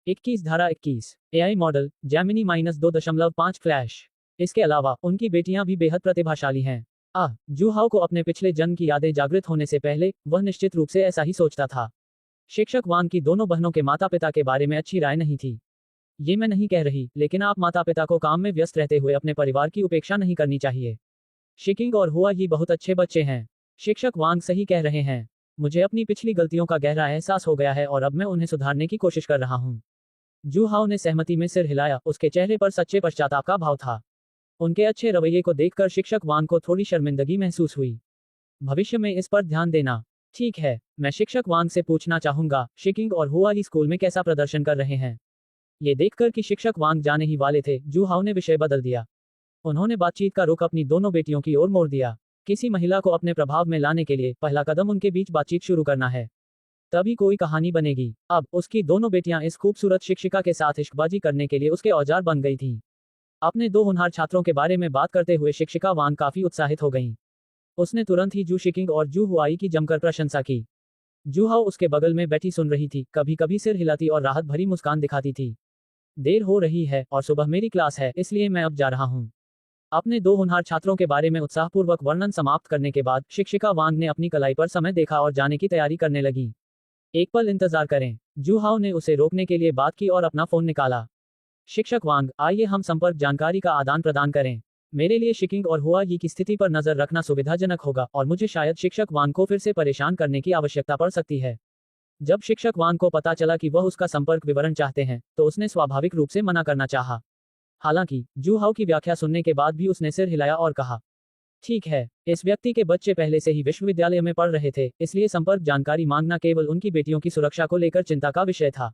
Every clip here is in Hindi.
21 धारा 21 एआई मॉडल जेमिनी -2.5 फ्लैश। इसके अलावा उनकी बेटियां भी बेहद प्रतिभाशाली हैं। जू हाओ को अपने पिछले जन्म की यादें जागृत होने से पहले वह निश्चित रूप से ऐसा ही सोचता था। शिक्षक वांग की दोनों बहनों के माता पिता के बारे में अच्छी राय नहीं थी। ये मैं नहीं कह रही, लेकिन आप माता पिता को काम में व्यस्त रहते हुए अपने परिवार की उपेक्षा नहीं करनी चाहिए। शिकिंग और हुआ ये बहुत अच्छे बच्चे हैं। शिक्षक वांग सही कह रहे हैं। मुझे अपनी पिछली गलतियों का गहरा एहसास हो गया है और अब मैं उन्हें सुधारने की कोशिश कर रहा हूँ। जू हाओ ने सहमति में सिर हिलाया, उसके चेहरे पर सच्चे पश्चाताप का भाव था। उनके अच्छे रवैये को देखकर शिक्षक वांग को थोड़ी शर्मिंदगी महसूस हुई। भविष्य में इस पर ध्यान देना। ठीक है, मैं शिक्षक वांग से पूछना चाहूंगा, शिकिंग और हुआ ही स्कूल में कैसा प्रदर्शन कर रहे हैं। ये देखकर कि शिक्षक वांग जाने ही वाले थे, जू हाओ ने विषय बदल दिया। उन्होंने बातचीत का रुख अपनी दोनों बेटियों की ओर मोड़ दिया। किसी महिला को अपने प्रभाव में लाने के लिए पहला कदम उनके बीच बातचीत शुरू करना है, तभी कोई कहानी बनेगी। अब उसकी दोनों बेटियां इस खूबसूरत शिक्षिका के साथ इश्कबाजी करने के लिए उसके औजार बन गई थीं। अपने दो होनहार छात्रों के बारे में बात करते हुए शिक्षिका वांग काफी उत्साहित हो गईं। उसने तुरंत ही जू शिकिंग और जू हुआई की जमकर प्रशंसा की। जू हाओ उसके बगल में बैठी सुन रही थी, कभी कभी सिर हिलाती और राहत भरी मुस्कान दिखाती थी। देर हो रही है और सुबह मेरी क्लास है, इसलिए मैं अब जा रहा हूँ। अपने दो होनहार छात्रों के बारे में उत्साहपूर्वक वर्णन समाप्त करने के बाद शिक्षिका वांग ने अपनी कलाई पर समय देखा और जाने की तैयारी करने लगी। एक पल इंतजार करें। जू हाओ ने उसे रोकने के लिए बात की और अपना फोन निकाला। शिक्षक वांग, आइए हम संपर्क जानकारी का आदान प्रदान करें। मेरे लिए शिकिंग और हुआ ये की स्थिति पर नजर रखना सुविधाजनक होगा और मुझे शायद शिक्षक वांग को फिर से परेशान करने की आवश्यकता पड़ सकती है। जब शिक्षक वांग को पता चला कि वह उसका संपर्क विवरण चाहते हैं, तो उसने स्वाभाविक रूप से मना करना चाहा। हालांकि जू हाओ की व्याख्या सुनने के बाद भी उसने सिर हिलाया और कहा, ठीक है, इस व्यक्ति के बच्चे पहले से ही विश्वविद्यालय में पढ़ रहे थे, इसलिए संपर्क जानकारी मांगना केवल उनकी बेटियों की सुरक्षा को लेकर चिंता का विषय था।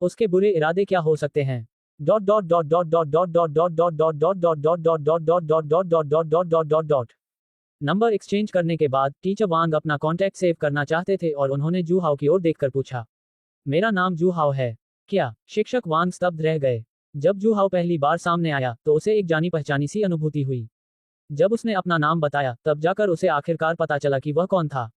उसके बुरे इरादे क्या हो सकते हैं? नंबर एक्सचेंज करने के बाद टीचर वांग अपना कॉन्टैक्ट सेव करना चाहते थे और उन्होंने जू हाओ की ओर देखकर पूछा, मेरा नाम जू हाओ है क्या? शिक्षक वांग स्तब्ध रह गए। जब जू हाओ पहली बार सामने आया तो उसे एक जानी पहचानी सी अनुभूति हुई। जब उसने अपना नाम बताया तब जाकर उसे आखिरकार पता चला कि वह कौन था।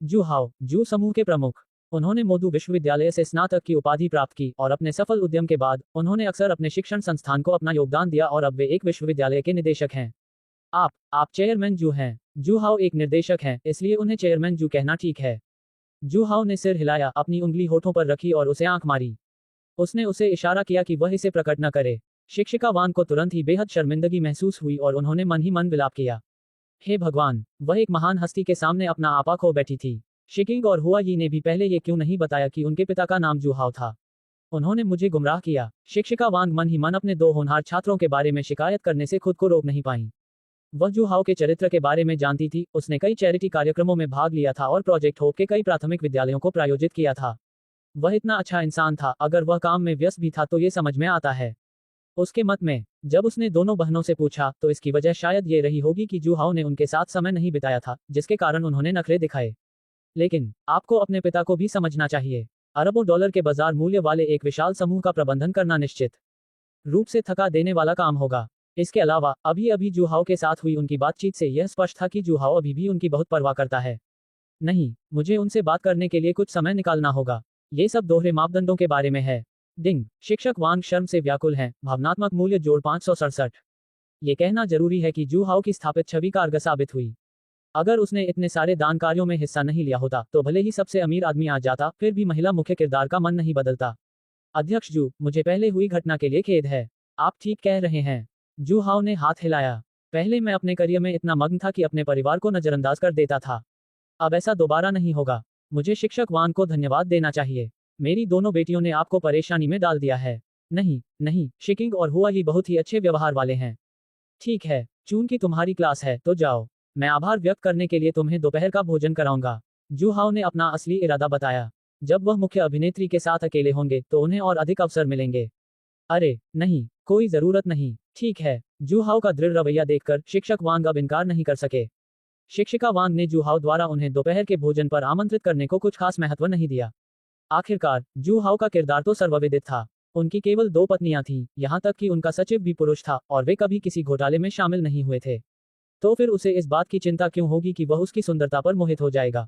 जू हाओ, जू समूह के प्रमुख। उन्होंने मोदू विश्वविद्यालय से स्नातक की उपाधि प्राप्त की और अपने सफल उद्यम के बाद उन्होंने अक्सर अपने शिक्षण संस्थान को अपना योगदान दिया और अब वे एक विश्वविद्यालय के निदेशक हैं। आप चेयरमैन जू हैं। जू हाओ एक निर्देशक हैं, इसलिए उन्हें चेयरमैन जू कहना ठीक है। जू हाओ ने सिर हिलाया, अपनी उंगली होठों पर रखी और उसे आंख मारी। उसने उसे इशारा किया कि वह इसे प्रकट न करे। शिक्षिका वांग को तुरंत ही बेहद शर्मिंदगी महसूस हुई और उन्होंने मन ही मन विलाप किया। हे भगवान, वह एक महान हस्ती के सामने अपना आपा खो बैठी थी। शिकिंग और हुआ यी ने भी पहले ये क्यों नहीं बताया कि उनके पिता का नाम जू हाओ था। उन्होंने मुझे गुमराह किया। शिक्षिका वांग मन ही मन अपने दो होनहार छात्रों के बारे में शिकायत करने से खुद को रोक नहीं पाई। वह जू हाओ के चरित्र के बारे में जानती थी, उसने कई चैरिटी कार्यक्रमों में भाग लिया था और प्रोजेक्ट होप के कई प्राथमिक विद्यालयों को प्रायोजित किया था। वह इतना अच्छा इंसान था, अगर वह काम में व्यस्त भी था तो ये समझ में आता है। उसके मत में जब उसने दोनों बहनों से पूछा तो इसकी वजह शायद ये रही होगी कि जू हाओ ने उनके साथ समय नहीं बिताया था, जिसके कारण उन्होंने नखरे दिखाए। लेकिन आपको अपने पिता को भी समझना चाहिए। अरबों डॉलर के बाजार मूल्य वाले एक विशाल समूह का प्रबंधन करना निश्चित रूप से थका देने वाला काम होगा। इसके अलावा अभी अभी जू हाओ के साथ हुई उनकी बातचीत से यह स्पष्ट था कि जू हाओ अभी भी उनकी बहुत परवाह करता है। नहीं, मुझे उनसे बात करने के लिए कुछ समय निकालना होगा। ये सब दोहरे मापदंडों के बारे में है। डिंग। शिक्षक वांग शर्म से व्याकुल हैं। भावनात्मक मूल्य जोड़ 567। ये कहना जरूरी है कि जू हाओ की स्थापित छवि कारगर साबित हुई। अगर उसने इतने सारे दान कार्यों में हिस्सा नहीं लिया होता तो भले ही सबसे अमीर आदमी आ जाता, फिर भी महिला मुख्य किरदार का मन नहीं बदलता। अध्यक्ष जू, मुझे पहले हुई घटना के लिए खेद है। आप ठीक कह रहे हैं। जू हाओ ने हाथ हिलाया। पहले मैं अपने करियर में इतना मग्न था कि अपने परिवार को नजरअंदाज कर देता था। अब ऐसा दोबारा नहीं होगा। मुझे शिक्षक वांग को धन्यवाद देना चाहिए। मेरी दोनों बेटियों ने आपको परेशानी में डाल दिया है। नहीं, शिकिंग और हुआ ही बहुत ही अच्छे व्यवहार वाले हैं। ठीक है, चूंकि तुम्हारी क्लास है तो जाओ। मैं आभार व्यक्त करने के लिए तुम्हें दोपहर का भोजन कराऊंगा। जू हाओ ने अपना असली इरादा बताया। जब वह मुख्य अभिनेत्री के साथ अकेले होंगे तो उन्हें और अधिक अवसर मिलेंगे। अरे नहीं, कोई जरूरत नहीं। ठीक है। जू हाओ का दृढ़ रवैया देखकर शिक्षक वांग अब इनकार नहीं कर सके। शिक्षिका वांग ने जू हाओ द्वारा उन्हें दोपहर के भोजन पर आमंत्रित करने को कुछ खास महत्व नहीं दिया। आखिरकार जू हाओ का किरदार तो सर्वविदित था। उनकी केवल 2 पत्नियां थीं, यहां तक कि उनका सचिव भी पुरुष था और वे कभी किसी घोटाले में शामिल नहीं हुए थे। तो फिर उसे इस बात की चिंता क्यों होगी कि वह उसकी सुंदरता पर मोहित हो जाएगा।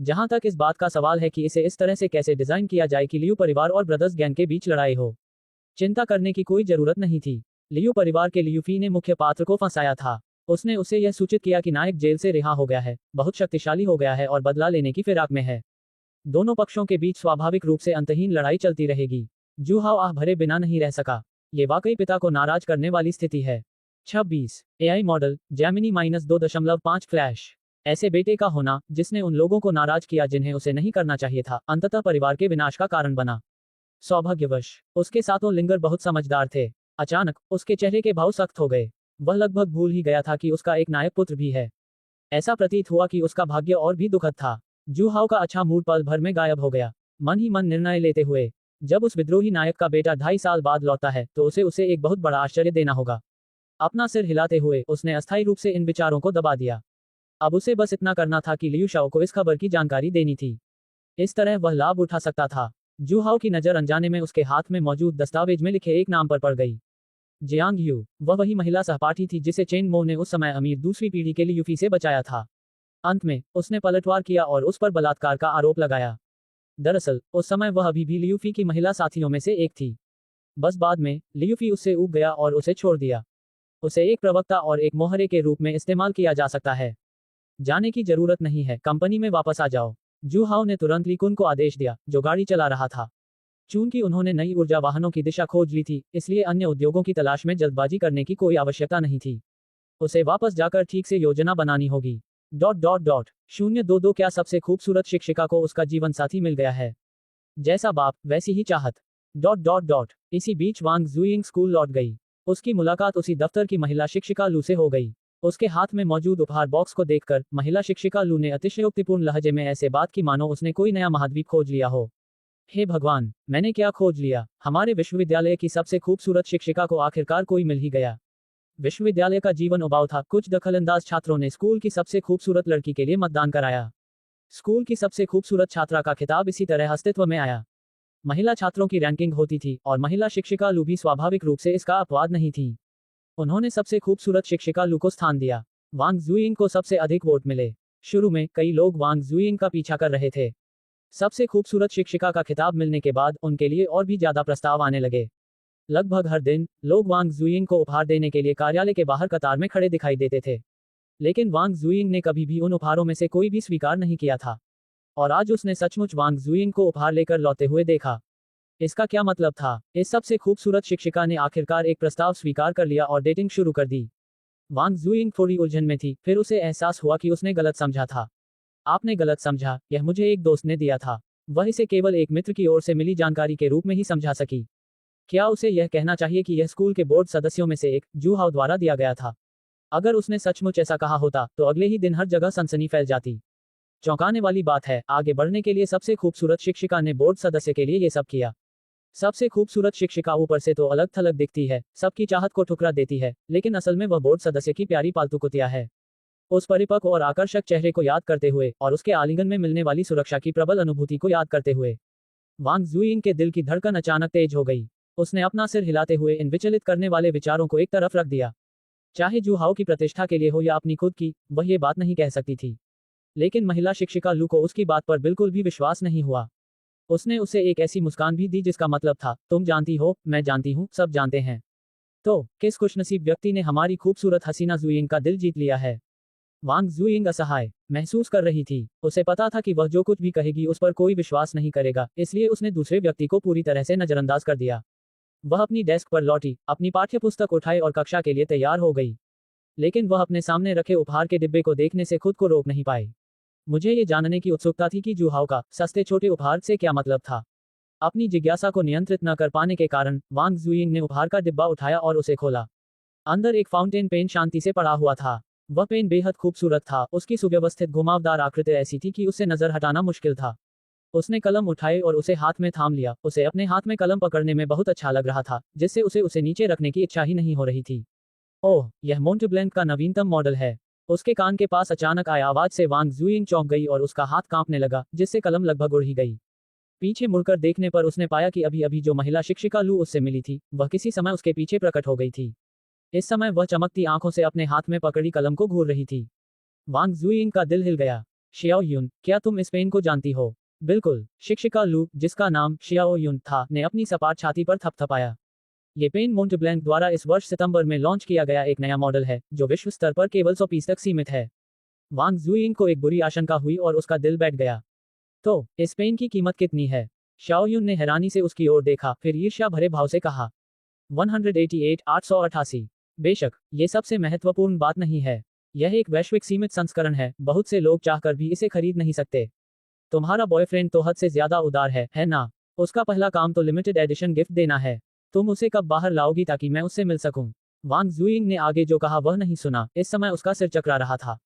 जहां तक इस बात का सवाल है कि इसे इस तरह से कैसे डिजाइन किया जाए कि लियू परिवार और ब्रदर्स गैंग के बीच लड़ाई हो, चिंता करने की कोई जरूरत नहीं थी। लियू परिवार के लियूफी ने मुख्य पात्र को फंसाया था। उसने उसे यह सूचित किया कि नायक जेल से रिहा हो गया है, बहुत शक्तिशाली हो गया है और बदला लेने की फिराक में है। दोनों पक्षों के बीच स्वाभाविक रूप से अंतहीन लड़ाई चलती रहेगी। जू हाओ आह भरे बिना नहीं रह सका। ये वाकई पिता को नाराज करने वाली स्थिति है। 26 एआई मॉडल जेमिनी -2.5 फ्लैश। ऐसे बेटे का होना जिसने उन लोगों को नाराज किया जिन्हें उसे नहीं करना चाहिए था, अंततः परिवार के विनाश का कारण बना। सौभाग्यवश उसके साथों लिंगर बहुत समझदार थे। अचानक उसके चेहरे के भाव सख्त हो गए। वह लगभग भूल ही गया था कि उसका एक नायक पुत्र भी है। ऐसा प्रतीत हुआ कि उसका भाग्य और भी दुखद था। जू हाओ का अच्छा मूड पल भर में गायब हो गया। मन ही मन निर्णय लेते हुए, जब उस विद्रोही नायक का बेटा 2.5 साल बाद लौटता है तो उसे एक बहुत बड़ा आश्चर्य देना होगा। अपना सिर हिलाते हुए उसने अस्थायी रूप से इन विचारों को दबा दिया। अब उसे बस इतना करना था कि लियू शाओ को इस खबर की जानकारी देनी थी। इस तरह वह लाभ उठा सकता था। जू हाओ की नजर अनजाने में उसके हाथ में मौजूद दस्तावेज में लिखे एक नाम पर पड़ गई। जियांग यू, वह वही महिला सहपाठी थी जिसे चेन मो ने उस समय अमीर दूसरी पीढ़ी के लियूफी से बचाया था। अंत में उसने पलटवार किया और उस पर बलात्कार का आरोप लगाया। दरअसल उस समय वह अभी भी लियूफी की महिला साथियों में से एक थी। बस बाद में लियूफी उससे ऊब गया और उसे छोड़ दिया। उसे एक प्रवक्ता और एक मोहरे के रूप में इस्तेमाल किया जा सकता है। जाने की जरूरत नहीं है, कंपनी में वापस आ जाओ। जू हाओ ने तुरंत ली कुन को आदेश दिया, जो गाड़ी चला रहा था। चूंकि उन्होंने नई ऊर्जा वाहनों की दिशा खोज ली थी, इसलिए अन्य उद्योगों की तलाश में जल्दबाजी करने की कोई आवश्यकता नहीं थी। उसे वापस जाकर ठीक से योजना बनानी होगी। 022 क्या सबसे खूबसूरत शिक्षिका को उसका जीवन साथी मिल गया है? जैसा बाप वैसी ही चाहत। इसी बीच वांग जुइंग स्कूल लौट गई। उसकी मुलाकात उसी दफ्तर की महिला शिक्षिका लू से हो गई। उसके हाथ में मौजूद उपहार बॉक्स को देखकर महिला शिक्षिका लू ने अतिशयोक्तिपूर्ण लहजे में ऐसे बात की मानो उसने कोई नया महाद्वीप खोज लिया हो। हे भगवान, मैंने क्या खोज लिया? हमारे विश्वविद्यालय की सबसे खूबसूरत शिक्षिका को आखिरकार कोई मिल ही गया। विश्वविद्यालय का जीवन उबाऊ था। कुछ दखलंदाज छात्रों ने स्कूल की सबसे खूबसूरत लड़की के लिए मतदान कराया। स्कूल की सबसे खूबसूरत छात्रा का खिताब इसी तरह अस्तित्व में आया। महिला छात्रों की रैंकिंग होती थी और महिला शिक्षिका लू भी स्वाभाविक रूप से इसका अपवाद नहीं थी। उन्होंने सबसे खूबसूरत शिक्षिका लू को स्थान दिया। वांग जुइंग को सबसे अधिक वोट मिले। शुरू में कई लोग वांग जुइंग का पीछा कर रहे थे। सबसे खूबसूरत शिक्षिका का खिताब मिलने के बाद उनके लिए और भी ज्यादा प्रस्ताव आने लगे। लगभग हर दिन लोग वांग जुइंग को उपहार देने के लिए कार्यालय के बाहर कतार में खड़े दिखाई देते थे। लेकिन वांग जुइंग ने कभी भी उन उपहारों में से कोई भी स्वीकार नहीं किया था। और आज उसने सचमुच वांग जुइंग को उपहार लेकर लौटते हुए देखा। इसका क्या मतलब था? इस सबसे खूबसूरत शिक्षिका ने आखिरकार एक प्रस्ताव स्वीकार कर लिया और डेटिंग शुरू कर दी। वांग जुइंग थोड़ी उलझन में थी, फिर उसे एहसास हुआ कि उसने गलत समझा था। आपने गलत समझा, यह मुझे एक दोस्त ने दिया था। वह इसे केवल एक मित्र की ओर से मिली जानकारी के रूप में ही समझा सकी। क्या उसे यह कहना चाहिए कि यह स्कूल के बोर्ड सदस्यों में से एक, जू हाओ द्वारा दिया गया था? अगर उसने सचमुच ऐसा कहा होता तो अगले ही दिन हर जगह सनसनी फैल जाती। चौंकाने वाली बात है, आगे बढ़ने के लिए सबसे खूबसूरत शिक्षिका ने बोर्ड सदस्य के लिए ये सब किया। सबसे खूबसूरत शिक्षिका ऊपर से तो अलग थलग दिखती है, सबकी चाहत को ठुकरा देती है, लेकिन असल में वह बोर्ड सदस्य की प्यारी पालतू कुतिया है। उस परिपक्व और आकर्षक चेहरे को याद करते हुए और उसके आलिंगन में मिलने वाली सुरक्षा की प्रबल अनुभूति को याद करते हुए वांग जुइंग के दिल की धड़कन अचानक तेज हो गई। उसने अपना सिर हिलाते हुए इन विचलित करने वाले विचारों को एक तरफ रख दिया। चाहे जू हाओ की प्रतिष्ठा के लिए हो या अपनी खुद की, वह ये बात नहीं कह सकती थी। लेकिन महिला शिक्षिका लू को उसकी बात पर बिल्कुल भी विश्वास नहीं हुआ। उसने उसे एक ऐसी मुस्कान भी दी जिसका मतलब था, तुम जानती हो, मैं जानती हूँ, सब जानते हैं। तो किस खुशनसीब व्यक्ति ने हमारी खूबसूरत हसीना जुइंग का दिल जीत लिया है? वांग जुइंग असहाय महसूस कर रही थी। उसे पता था कि वह जो कुछ भी कहेगी उस पर कोई विश्वास नहीं करेगा, इसलिए उसने दूसरे व्यक्ति को पूरी तरह से नजरअंदाज कर दिया। वह अपनी डेस्क पर लौटी, अपनी पाठ्यपुस्तक उठाई और कक्षा के लिए तैयार हो गई। लेकिन वह अपने सामने रखे उपहार के डिब्बे को देखने से खुद को रोक नहीं पाई। मुझे ये जानने की उत्सुकता थी कि जू हाओ का सस्ते छोटे उपहार से क्या मतलब था। अपनी जिज्ञासा को नियंत्रित न कर पाने के कारण वांग जुइंग ने उपहार का डिब्बा उठाया और उसे खोला। अंदर एक फाउंटेन पेन शांति से पड़ा हुआ था। वह पेन बेहद खूबसूरत था। उसकी सुव्यवस्थित घुमावदार आकृति ऐसी थी कि उससे नजर हटाना मुश्किल था। उसने कलम उठाई और उसे हाथ में थाम लिया। उसे अपने हाथ में कलम पकड़ने में बहुत अच्छा लग रहा था, जिससे उसे नीचे रखने की इच्छा ही नहीं हो रही थी। ओह, यह मोंटेब्लैंक का नवीनतम मॉडल है। उसके कान के पास अचानक आए आवाज से वांग जुइंग चौंक गई और उसका हाथ कांपने लगा, जिससे कलम लगभग उड़ ही गई। पीछे मुड़कर देखने पर उसने पाया कि अभी अभी जो महिला शिक्षिका लू उससे मिली थी, वह किसी समय उसके पीछे प्रकट हो गई थी। इस समय वह चमकती आंखों से अपने हाथ में पकड़ी कलम को घूर रही थी। वांग जुइंग का दिल हिल गया। शियाओ युन, क्या तुम इस पेन को जानती हो? बिल्कुल, शिक्षिका लू, जिसका नाम शियाओ युन था, ने अपनी सपाट छाती पर थपथपाया। ये पेन मोंटब्लैंक द्वारा इस वर्ष सितंबर में लॉन्च किया गया एक नया मॉडल है, जो विश्व स्तर पर केवल 100 पीस तक सीमित है। वांग जुइंग को एक बुरी आशंका हुई और उसका दिल बैठ गया। तो, इस पेन की कीमत कितनी है? शाओयुन ने हैरानी से उसकी ओर देखा, फिर ईर्ष्या भरे भाव से कहा। 188,888। बेशक, ये सबसे महत्वपूर्ण बात नहीं है। यह एक वैश्विक सीमित संस्करण है, बहुत से लोग चाहकर भी इसे खरीद नहीं सकते। तुम्हारा बॉयफ्रेंड तो हद से ज्यादा उदार है ना? उसका पहला काम तो लिमिटेड एडिशन गिफ्ट देना है। तुम उसे कब बाहर लाओगी ताकि मैं उससे मिल सकूं? वांग जुइंग ने आगे जो कहा वह नहीं सुना, इस समय उसका सिर चकरा रहा था।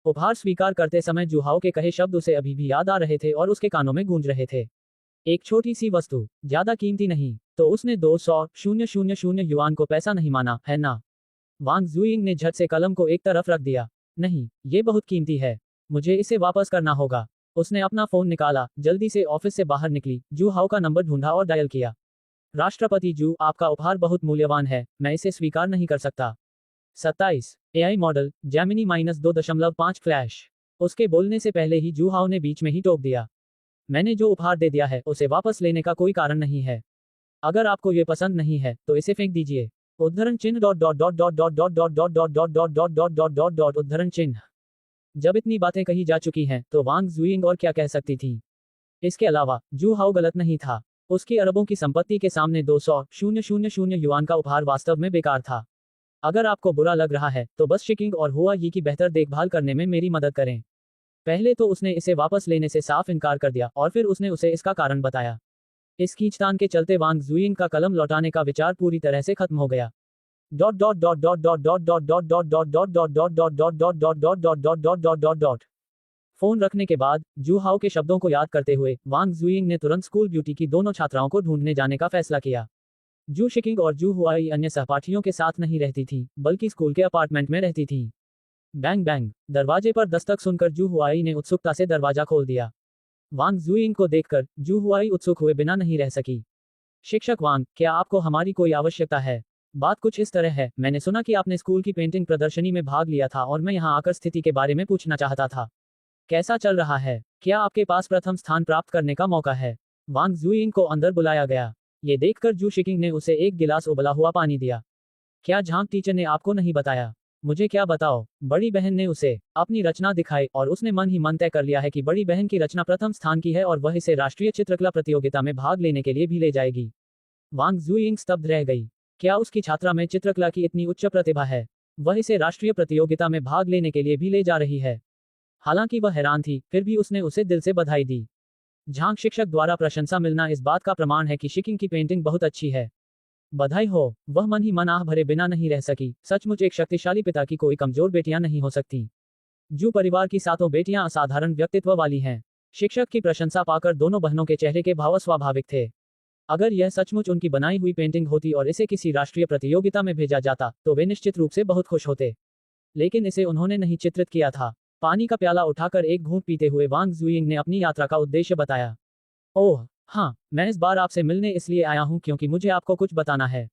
उपहार स्वीकार करते समय जुहाओ के कहे शब्द उसे अभी भी याद आ रहे थे और उसके कानों में गूंज रहे थे। एक छोटी सी वस्तु, ज्यादा कीमती नहीं, तो उसने 200,000 युआन को पैसा नहीं माना, है ना? वांग जुइंग ने झट से कलम को एक तरफ रख दिया। नहीं, ये बहुत कीमती है। मुझे इसे वापस करना होगा। उसने अपना फोन निकाला, जल्दी से ऑफिस से बाहर निकली, जू हाओ का नंबर ढूंढा और डायल किया। राष्ट्रपति जू, आपका उपहार बहुत मूल्यवान है, मैं इसे स्वीकार नहीं कर सकता। 27 एआई मॉडल जैमिनी -2.5 फ्लैश। उसके बोलने से पहले ही जू हाओ ने बीच में ही टोक दिया। मैंने जो उपहार दे दिया है उसे वापस लेने का कोई कारण नहीं है। अगर आपको ये पसंद नहीं है तो इसे फेंक दीजिए। उद्धरण चिन्ह उद्धरण चिन्ह। जब इतनी बातें कही जा चुकी हैं तो वांग जुइंग और क्या कह सकती थी? इसके अलावा जू हाओ गलत नहीं था। उसकी अरबों की संपत्ति के सामने 200,000 युआन का उपहार वास्तव में बेकार था। अगर आपको बुरा लग रहा है तो बस शिकिंग और हुआ ये की बेहतर देखभाल करने में मेरी मदद करें। पहले तो उसने इसे वापस लेने से साफ इनकार कर दिया और फिर उसने उसे इसका कारण बताया। इस खींचतान के चलते वांग जुइंग का कलम लौटाने का विचार पूरी तरह से खत्म हो गया। फोन रखने के बाद जू हाओ के शब्दों को याद करते हुए वांग जुइंग ने तुरंत स्कूल ब्यूटी की दोनों छात्राओं को ढूंढने जाने का फैसला किया। जू शिकिंग और जू हुआई अन्य सहपाठियों के साथ नहीं रहती थी, बल्कि स्कूल के अपार्टमेंट में रहती थी। बैंग बैंग, दरवाजे पर दस्तक सुनकर जू हुआई ने उत्सुकता से दरवाजा खोल दिया। वांग जुइंग को देखकर जू हुआई उत्सुक हुए बिना नहीं रह सकी। शिक्षक वांग, क्या आपको हमारी कोई आवश्यकता है? बात कुछ इस तरह है, मैंने सुना कि आपने स्कूल की पेंटिंग प्रदर्शनी में भाग लिया था और मैं यहाँ आकर स्थिति के बारे में पूछना चाहता था। कैसा चल रहा है? क्या आपके पास प्रथम स्थान प्राप्त करने का मौका है? वांग जुइंग को अंदर बुलाया गया। ये देखकर जू शिकिंग ने उसे एक गिलास उबला हुआ पानी दिया। क्या झांग टीचर ने आपको नहीं बताया? मुझे क्या बताओ? बड़ी बहन ने उसे अपनी रचना दिखाई और उसने मन ही मन तय कर लिया है कि बड़ी बहन की रचना प्रथम स्थान की है और वह इसे राष्ट्रीय चित्रकला प्रतियोगिता में भाग लेने के लिए भी ले जाएगी। वांग जुइंग स्तब्ध रह गई। क्या उसकी छात्रा में चित्रकला की इतनी उच्च प्रतिभा है? वह इसे राष्ट्रीय प्रतियोगिता में भाग लेने के लिए भी ले जा रही है। हालांकि वह हैरान थी, फिर भी उसने उसे दिल से बधाई दी। झांग शिक्षक द्वारा प्रशंसा मिलना इस बात का प्रमाण है कि शिकिंग की पेंटिंग बहुत अच्छी है। बधाई हो। वह मन ही मन आह भरे बिना नहीं रह सकी। सचमुच एक शक्तिशाली पिता की कोई कमजोर बेटियां नहीं हो सकती। जू परिवार की सातों बेटियां असाधारण व्यक्तित्व वाली हैं। शिक्षक की प्रशंसा पाकर दोनों बहनों के चेहरे के भाव स्वाभाविक थे। अगर यह सचमुच उनकी बनाई हुई पेंटिंग होती और इसे किसी राष्ट्रीय प्रतियोगिता में भेजा जाता तो वे निश्चित रूप से बहुत खुश होते। लेकिन इसे उन्होंने नहीं चित्रित किया था। पानी का प्याला उठाकर एक घूंट पीते हुए वांग जुइंग ने अपनी यात्रा का उद्देश्य बताया। ओह हाँ, मैं इस बार आपसे मिलने इसलिए आया हूं क्योंकि मुझे आपको कुछ बताना है।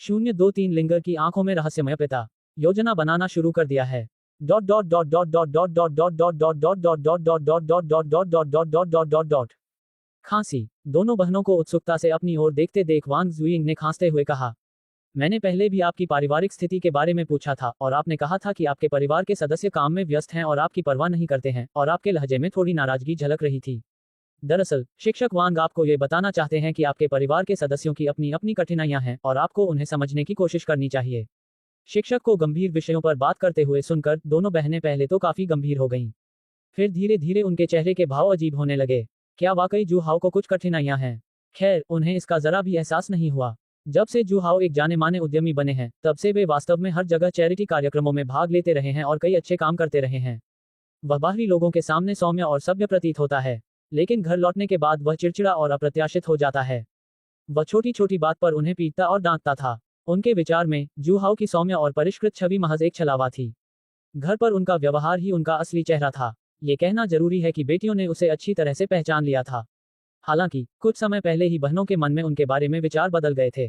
023 लिंगर की आंखों में रहस्यमय पिता योजना बनाना शुरू कर दिया है। खांसी। दोनों बहनों को उत्सुकता से अपनी ओर देखते देख वांग जुइंग ने खांसते हुए कहा, मैंने पहले भी आपकी पारिवारिक स्थिति के बारे में पूछा था और आपने कहा था कि आपके परिवार के सदस्य काम में व्यस्त हैं और आपकी परवाह नहीं करते हैं, और आपके लहजे में थोड़ी नाराजगी झलक रही थी। दरअसल शिक्षक वांग आपको ये बताना चाहते हैं कि आपके परिवार के सदस्यों की अपनी अपनी कठिनाइयां हैं और आपको उन्हें समझने की कोशिश करनी चाहिए। शिक्षक को गंभीर विषयों पर बात करते हुए सुनकर दोनों बहनें पहले तो काफी गंभीर हो गईं। फिर धीरे धीरे उनके चेहरे के भाव अजीब होने लगे। क्या वाकई जू हाओ को कुछ कठिनाइयां हैं? खैर, उन्हें इसका जरा भी एहसास नहीं हुआ। जब से जू हाओ एक जाने माने उद्यमी बने हैं, तब से वे वास्तव में हर जगह चैरिटी कार्यक्रमों में भाग लेते रहे हैं और कई अच्छे काम करते रहे हैं। वह बाहरी लोगों के सामने सौम्य और सभ्य प्रतीत होता है, लेकिन घर लौटने के बाद वह चिड़चिड़ा और अप्रत्याशित हो जाता है। वह छोटी छोटी बात पर उन्हें पीटता और डांटता था। उनके विचार में जू हाओ की सौम्य और परिष्कृत छवि महज एक छलावा थी। घर पर उनका व्यवहार ही उनका असली चेहरा था। ये कहना जरूरी है कि बेटियों ने उसे अच्छी तरह से पहचान लिया था। हालांकि कुछ समय पहले ही बहनों के मन में उनके बारे में विचार बदल गए थे।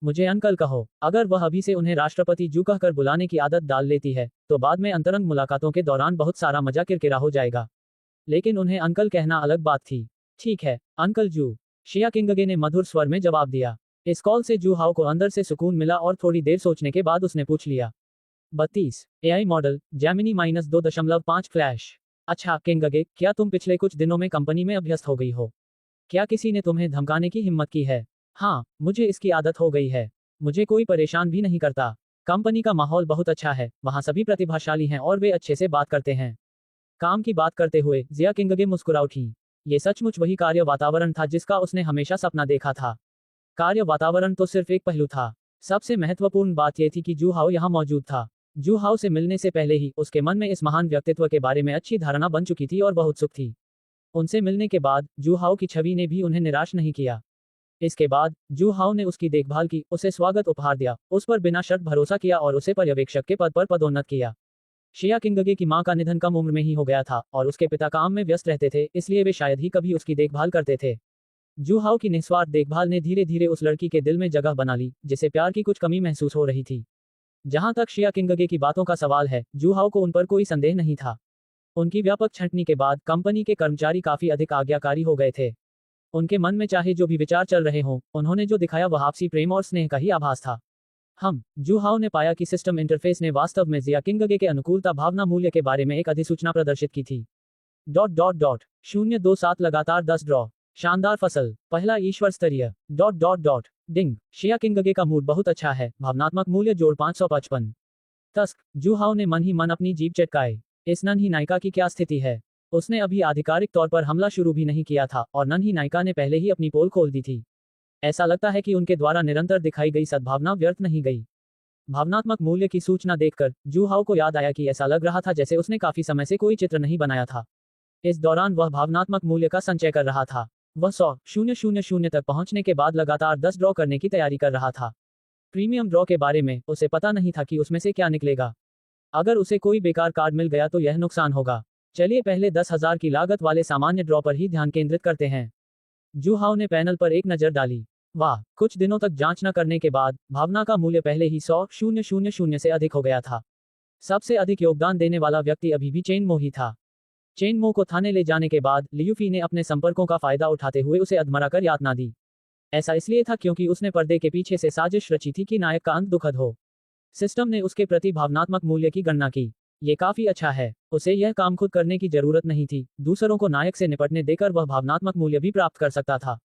मुझे अंकल कहो। अगर वह अभी से उन्हें राष्ट्रपति जू कहकर बुलाने की आदत डाल लेती है तो बाद में अंतरंग मुलाकातों के दौरान बहुत सारा मजा किरकिरा हो जाएगा। लेकिन उन्हें अंकल कहना अलग बात थी। ठीक है अंकल जू, शिया किंगगे ने मधुर स्वर में जवाब दिया। इस कॉल से जू हाओ को अंदर से सुकून मिला और थोड़ी देर सोचने के बाद उसने पूछ लिया। 32 एआई मॉडल जेमिनी -2.5 फ्लैश। अच्छा किंगगे, क्या तुम पिछले कुछ दिनों में कंपनी में अभ्यस्त हो गई हो? क्या किसी ने तुम्हें धमकाने की हिम्मत की है? हाँ, मुझे इसकी आदत हो गई है। मुझे कोई परेशान भी नहीं करता। कंपनी का माहौल बहुत अच्छा है, वहाँ सभी प्रतिभाशाली हैं और वे अच्छे से बात करते हैं। काम की बात करते हुए जिया किंगगे मुस्कुरा उठी। ये सचमुच वही कार्य वातावरण था जिसका उसने हमेशा सपना देखा था। कार्य वातावरण तो सिर्फ एक पहलू था। सबसे महत्वपूर्ण बात यह थी कि जू हाओ यहाँ मौजूद था। जू हाओ से मिलने से पहले ही उसके मन में इस महान व्यक्तित्व के बारे में अच्छी धारणा बन चुकी थी और वह उत्सुक थी। उनसे मिलने के बाद जू हाओ की छवि ने भी उन्हें निराश नहीं किया। इसके बाद जू हाओ ने उसकी देखभाल की, उसे स्वागत उपहार दिया, उस पर बिना शर्त भरोसा किया और उसे पर्यवेक्षक के पद पर पदोन्नत किया। शिया किंगगे की मां का निधन कम उम्र में ही हो गया था और उसके पिता काम में व्यस्त रहते थे, इसलिए वे शायद ही कभी उसकी देखभाल करते थे। जू हाओ की निस्वार्थ देखभाल ने धीरे धीरे उस लड़की के दिल में जगह बना ली, जिसे प्यार की कुछ कमी महसूस हो रही थी। जहां तक शिया किंगगे की बातों का सवाल है, जू हाओ को उन पर कोई संदेह नहीं था। उनकी व्यापक छंटनी के बाद कंपनी के कर्मचारी काफी अधिक आज्ञाकारी हो गए थे। उनके मन में चाहे जो भी विचार चल रहे हों, उन्होंने जो दिखाया वह आपसी प्रेम और स्नेह का ही आभास था। जू हाओ ने पाया कि सिस्टम इंटरफेस ने वास्तव में जिया किंगगे के अनुकूलता भावना मूल्य के बारे में एक अधिसूचना प्रदर्शित की थी। 027 लगातार 10 ड्रॉ, शानदार फसल, पहला ईश्वर स्तरीय, डिंग, शिया किंगगे का मूड बहुत अच्छा है, भावनात्मक मूल्य जोड़ 555। तस्क, जू हाओ ने मन ही मन अपनी जीभ चटकाए। इस नन्ही नायिका की क्या स्थिति है? उसने अभी आधिकारिक तौर पर हमला शुरू भी नहीं किया था और नन्ही नायिका ने पहले ही अपनी पोल खोल दी थी। ऐसा लगता है कि उनके द्वारा निरंतर दिखाई गई सद्भावना व्यर्थ नहीं गई। भावनात्मक मूल्य की सूचना देखकर जू हाओ को याद आया कि ऐसा लग रहा था जैसे उसने काफी समय से कोई चित्र नहीं बनाया था। इस दौरान वह भावनात्मक मूल्य का संचय कर रहा था। वह 100,000 तक पहुंचने के बाद लगातार 10 ड्रॉ करने की तैयारी कर रहा था। प्रीमियम ड्रॉ के बारे में उसे पता नहीं था कि उसमें से क्या निकलेगा। अगर उसे कोई बेकार कार्ड मिल गया तो यह नुकसान होगा। चलिए पहले 10,000 की लागत वाले सामान्य ड्रॉ पर ही ध्यान केंद्रित करते हैं। जू हाओ ने पैनल पर एक नजर डाली। वाह, कुछ दिनों तक जांच न करने के बाद भावना का मूल्य पहले ही 100,000 से अधिक हो गया था। सबसे अधिक योगदान देने वाला व्यक्ति अभी भी चेन मो ही था। चेन मो को थाने ले जाने के बाद लियूफी ने अपने संपर्कों का फायदा उठाते हुए उसे अधमरा कर यातना दी। ऐसा इसलिए था क्योंकि उसने पर्दे के पीछे से साजिश रची थी कि नायक का अंत दुखद हो। सिस्टम ने उसके प्रति भावनात्मक मूल्य की गणना की। ये काफी अच्छा है, उसे यह काम खुद करने की जरूरत नहीं थी, दूसरों को नायक से निपटने देकर वह भावनात्मक मूल्य भी प्राप्त कर सकता था।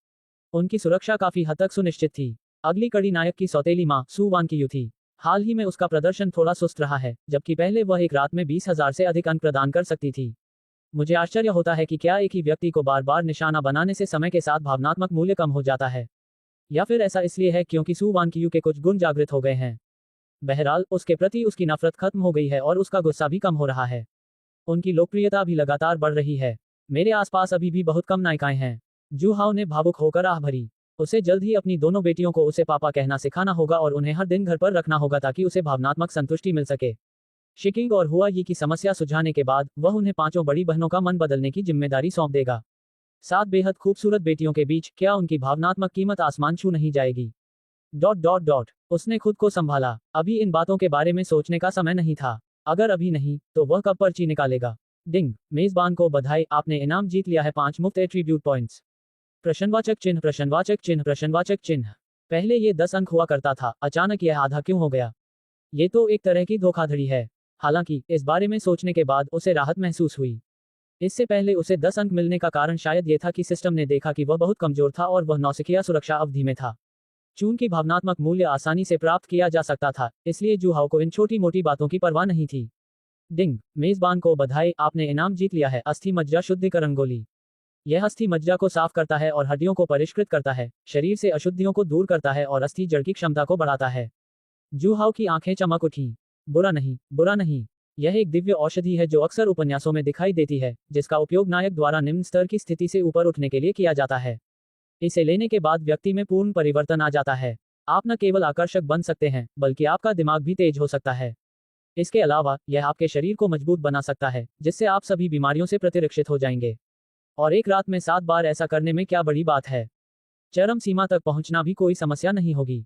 उनकी सुरक्षा काफी हद तक सुनिश्चित थी। अगली कड़ी नायक की सौतेली मां सू वान की यू थी। हाल ही में उसका प्रदर्शन थोड़ा सुस्त रहा है, जबकि पहले वह एक रात में 20,000 से अधिक अंक प्रदान कर सकती थी। मुझे आश्चर्य होता है कि क्या एक ही व्यक्ति को बार बार निशाना बनाने से समय के साथ भावनात्मक मूल्य कम हो जाता है, या फिर ऐसा इसलिए है क्योंकि सू वान की यू के कुछ गुण जागृत हो गए हैं। बहरहाल उसके प्रति उसकी नफरत खत्म हो गई है और उसका गुस्सा भी कम हो रहा है। उनकी लोकप्रियता भी लगातार बढ़ रही है। मेरे आसपास अभी भी बहुत कम नायिकाएं हैं। जू हाओ ने भावुक होकर आह भरी। उसे जल्द ही अपनी दोनों बेटियों को उसे पापा कहना सिखाना होगा और उन्हें हर दिन घर पर रखना होगा ताकि उसे भावनात्मक संतुष्टि मिल सके। शिकिंग और हुआ ये की समस्या सुलझाने के बाद वह उन्हें 5 बड़ी बहनों का मन बदलने की जिम्मेदारी सौंप देगा। 7 बेहद खूबसूरत बेटियों के बीच क्या उनकी भावनात्मक कीमत आसमान छू नहीं जाएगी? उसने खुद को संभाला। अभी इन बातों के बारे में सोचने का समय नहीं था। अगर अभी नहीं तो वह कब पर्ची निकालेगा? डिंग, मेजबान को बधाई, आपने इनाम जीत लिया है 5 मुफ्त एट्रीब्यूट पॉइंट्स। प्रश्नवाचक चिन्ह प्रश्नवाचक चिन्ह प्रश्नवाचक चिन्ह। पहले ये 10 अंक हुआ करता था, अचानक यह आधा क्यों हो गया? ये तो एक तरह की धोखाधड़ी है। हालांकि इस बारे में सोचने के बाद उसे राहत महसूस हुई। इससे पहले उसे 10 अंक मिलने का कारण शायद ये था कि सिस्टम ने देखा कि वह बहुत कमजोर था और वह नौसिखिया सुरक्षा अवधि में था। चून की भावनात्मक मूल्य आसानी से प्राप्त किया जा सकता था, इसलिए जू हाओ को इन छोटी मोटी बातों की परवाह नहीं थी। डिंग, मेजबान को बधाई, आपने इनाम जीत लिया है अस्थि मज्जा शुद्धिकरण गोली। यह अस्थि मज्जा को साफ करता है और हड्डियों को परिष्कृत करता है, शरीर से अशुद्धियों को दूर करता है और अस्थि जड़ की क्षमता को बढ़ाता है। जू हाओ की आंखें चमक उठी। बुरा नहीं, बुरा नहीं। यह एक दिव्य औषधि है जो अक्सर उपन्यासों में दिखाई देती है, जिसका उपयोग नायक द्वारा निम्न स्तर की स्थिति से ऊपर उठने के लिए किया जाता है। इसे लेने के बाद व्यक्ति में पूर्ण परिवर्तन आ जाता है। आप न केवल आकर्षक बन सकते हैं, बल्कि आपका दिमाग भी तेज हो सकता है। इसके अलावा यह आपके शरीर को मजबूत बना सकता है, जिससे आप सभी बीमारियों से प्रतिरक्षित हो जाएंगे। और एक रात में 7 बार ऐसा करने में क्या बड़ी बात है? चरम सीमा तक पहुंचना भी कोई समस्या नहीं होगी।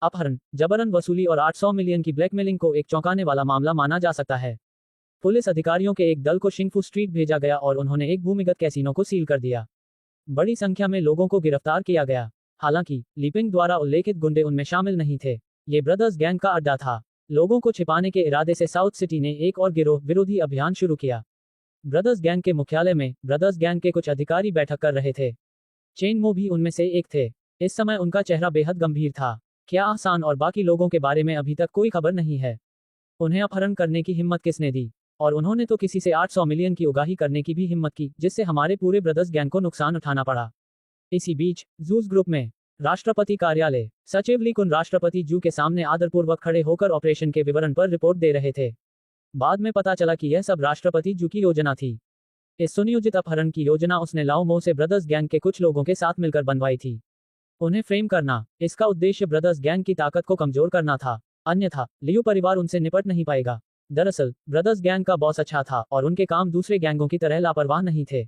अपहरण, जबरन वसूली और 800 मिलियन की ब्लैकमेलिंग को एक चौंकाने वाला मामला माना जा सकता है। पुलिस अधिकारियों के एक दल को शिंगफू स्ट्रीट भेजा गया और उन्होंने एक भूमिगत कैसीनो को सील कर दिया। बड़ी संख्या में लोगों को गिरफ्तार किया गया। हालांकि लिपिंग द्वारा उल्लेखित गुंडे उनमें शामिल नहीं थे। ये ब्रदर्स गैंग का अड्डा था। लोगों को छिपाने के इरादे से साउथ सिटी ने एक और गिरोह विरोधी अभियान शुरू किया। ब्रदर्स गैंग के मुख्यालय में ब्रदर्स गैंग के कुछ अधिकारी बैठक कर रहे थे। चेन मो भी उनमें से एक थे। इस समय उनका चेहरा बेहद गंभीर था। क्या आसान और बाकी लोगों के बारे में अभी तक कोई खबर नहीं है। उन्हें अपहरण करने की हिम्मत किसने दी? और उन्होंने तो किसी से 800 मिलियन की उगाही करने की भी हिम्मत की, जिससे हमारे पूरे ब्रदर्स गैंग को नुकसान उठाना पड़ा। इसी बीच जूस ग्रुप में राष्ट्रपति कार्यालय सचिव ली कुन राष्ट्रपति जू के सामने आदरपूर्वक खड़े होकर ऑपरेशन के विवरण पर रिपोर्ट दे रहे थे। बाद में पता चला कि यह सब राष्ट्रपति जू की योजना थी। इस सुनियोजित अपहरण की योजना उसने लाओ मो से ब्रदर्स गैंग के कुछ लोगों के साथ मिलकर बनवाई थी। उन्हें फ्रेम करना, इसका उद्देश्य ब्रदर्स गैंग की ताकत को कमजोर करना था। अन्यथा लियू परिवार उनसे निपट नहीं पाएगा। दरअसल ब्रदर्स गैंग का बॉस अच्छा था और उनके काम दूसरे गैंगों की तरह लापरवाह नहीं थे।